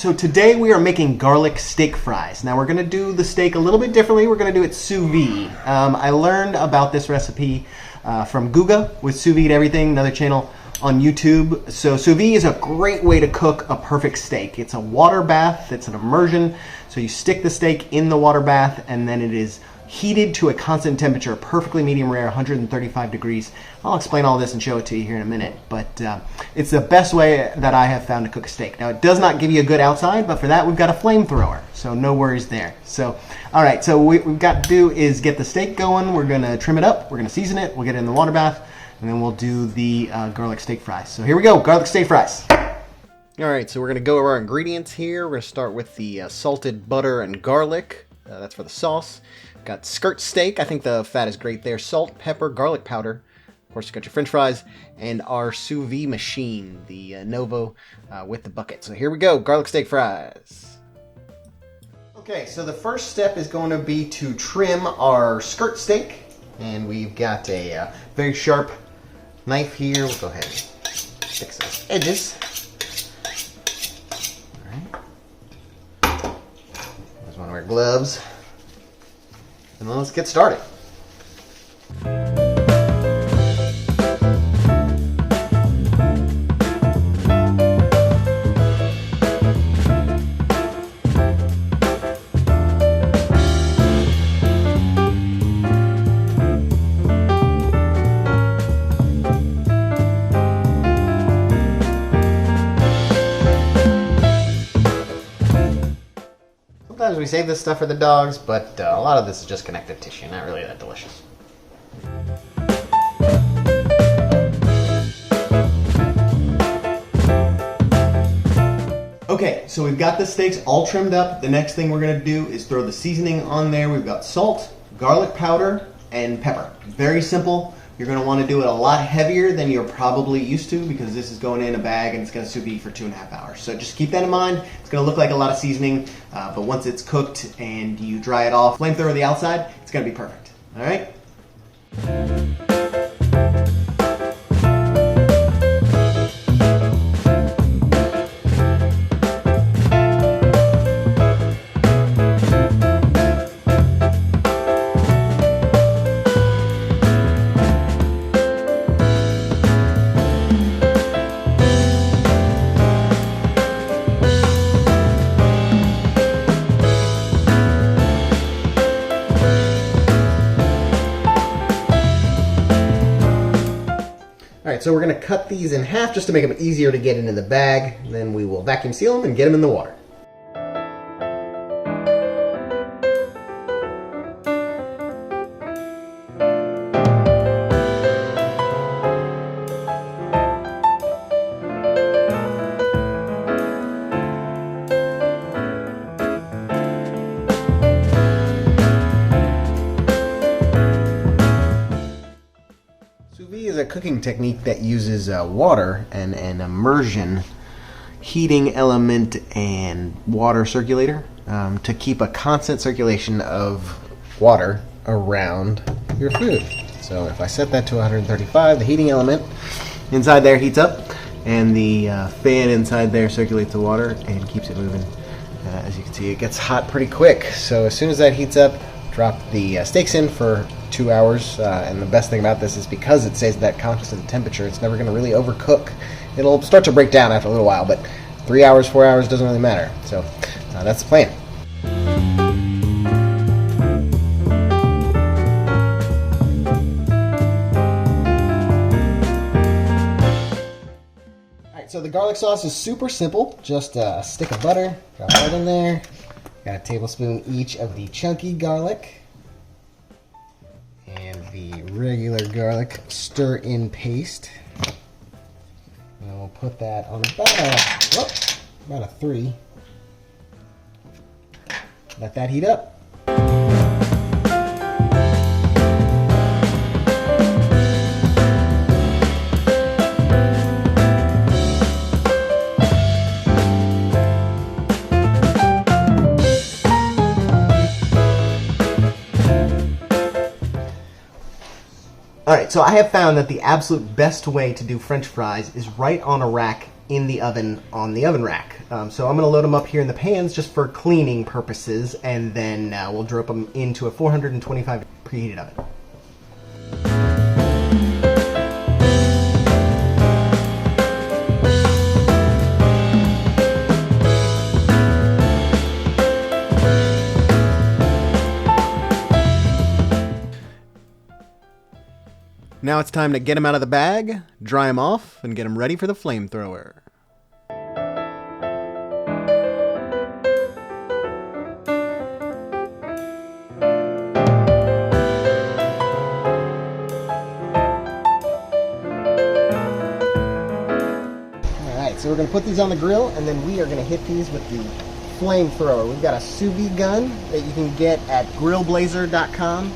so today we are making garlic steak fries. Now we're going to do the steak a little bit differently. We're going to do it sous vide. I learned about this recipe from Guga with Sous Vide Everything, another channel on YouTube. So sous vide is a great way to cook a perfect steak. It's a water bath, it's an immersion. So you stick the steak in the water bath and then it is heated to a constant temperature, perfectly medium rare, 135 degrees. I'll explain all this and show it to you here in a minute, but it's the best way that I have found to cook a steak. Now, it does not give you a good outside, but for that, we've got a flamethrower, so no worries there. So, all right, so what we've got to do is get the steak going. We're gonna trim it up, we're gonna season it, we'll get it in the water bath, and then we'll do the garlic steak fries. So here we go, garlic steak fries. All right, so we're gonna go over our ingredients here. We're gonna start with the salted butter and garlic. That's for the sauce. Got skirt steak. I think the fat is great there. Salt, pepper, garlic powder. Of course, you got your French fries and our sous vide machine, the Novo with the bucket. So here we go, garlic steak fries. Okay, so the first step is going to be to trim our skirt steak, and we've got a very sharp knife here. We'll go ahead and fix those edges. All right. Just want to wear gloves. And then let's get started. Sometimes we save this stuff for the dogs, but a lot of this is just connective tissue, not really that delicious. Okay, so we've got the steaks all trimmed up. The next thing we're going to do is throw the seasoning on there. We've got salt, garlic powder, and pepper. Very simple. You're going to want to do it a lot heavier than you're probably used to because this is going in a bag and it's going to sous vide for 2.5 hours. So just keep that in mind. It's going to look like a lot of seasoning, but once it's cooked and you dry it off, flamethrower the outside, it's going to be perfect. All right? Alright, so we're going to cut these in half just to make them easier to get into the bag. Then we will vacuum seal them and get them in the water. Is a cooking technique that uses water and an immersion heating element and water circulator to keep a constant circulation of water around your food. So if I set that to 135, the heating element inside there heats up and the fan inside there circulates the water and keeps it moving. As you can see, it gets hot pretty quick. So as soon as that heats up, drop the steaks in for 2 hours, and the best thing about this is because it stays at that constant temperature, it's never going to really overcook. It'll start to break down after a little while, but 3 hours, 4 hours doesn't really matter. So that's the plan. Alright, so the garlic sauce is super simple. Just a stick of butter, drop that in there. Got a tablespoon each of the chunky garlic and the regular garlic stir-in paste. And we'll put that on about a 3. Let that heat up. Alright, so I have found that the absolute best way to do French fries is right on a rack in the oven on the oven rack. So I'm going to load them up here in the pans just for cleaning purposes, and then we'll drop them into a 425 preheated oven. Now it's time to get them out of the bag, dry them off, and get them ready for the flamethrower. Alright, so we're going to put these on the grill, and then we are going to hit these with the flamethrower. We've got a sous vide gun that you can get at grillblazer.com.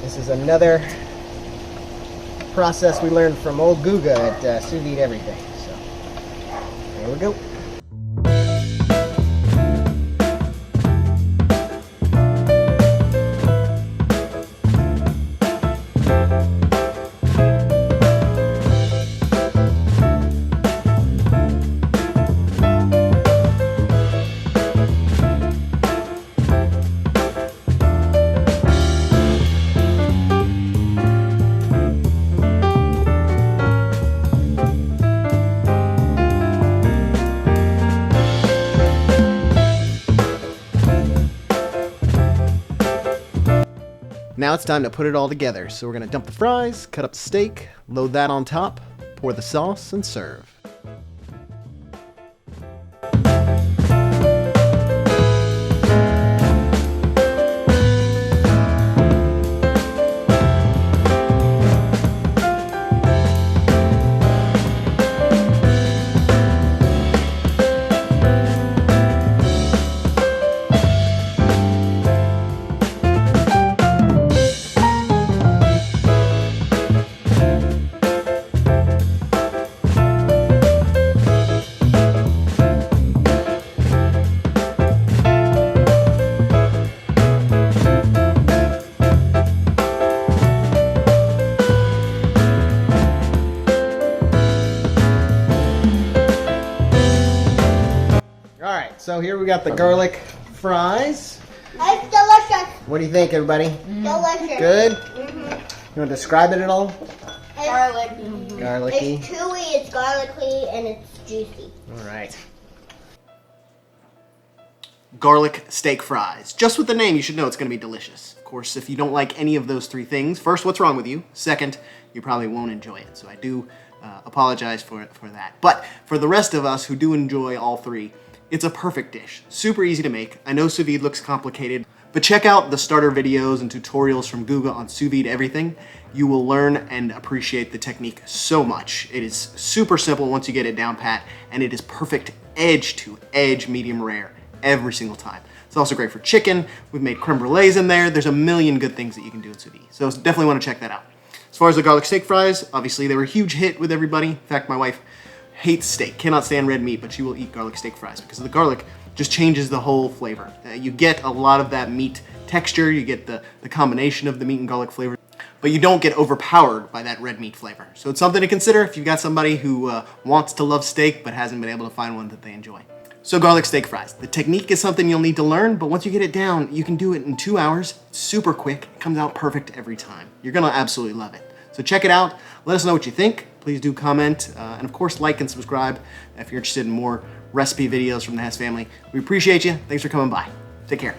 This is another process we learned from old Guga at Sous Vide Everything. So, there we go. Now it's time to put it all together. So we're going to dump the fries, cut up the steak, load that on top, pour the sauce, and serve. So here we got the garlic fries. It's delicious. What do you think, everybody? Delicious. Good? Mm-hmm. You want to describe it at all? Garlic. Garlicky. It's chewy, it's garlicky, and it's juicy. All right. Garlic steak fries. Just with the name, you should know it's going to be delicious. Of course, if you don't like any of those three things, first, what's wrong with you? Second, you probably won't enjoy it. So I do apologize for that. But for the rest of us who do enjoy all three, it's a perfect dish. Super easy to make. I know sous vide looks complicated, but check out the starter videos and tutorials from Guga on Sous Vide Everything. You will learn and appreciate the technique so much. It is super simple once you get it down pat, and it is perfect edge to edge medium rare every single time. It's also great for chicken. We've made creme brulees in there. There's a million good things that you can do in sous vide. So definitely want to check that out. As far as the garlic steak fries, obviously they were a huge hit with everybody. In fact, my wife hates steak, cannot stand red meat, but she will eat garlic steak fries because the garlic just changes the whole flavor. You get a lot of that meat texture, you get the combination of the meat and garlic flavor, but you don't get overpowered by that red meat flavor. So it's something to consider if you've got somebody who wants to love steak but hasn't been able to find one that they enjoy. So garlic steak fries. The technique is something you'll need to learn, but once you get it down, you can do it in 2 hours. It's super quick. It comes out perfect every time. You're gonna absolutely love it. So check it out. Let us know what you think. Please do comment, and of course like and subscribe if you're interested in more recipe videos from the Hess family. We appreciate you. Thanks for coming by. Take care.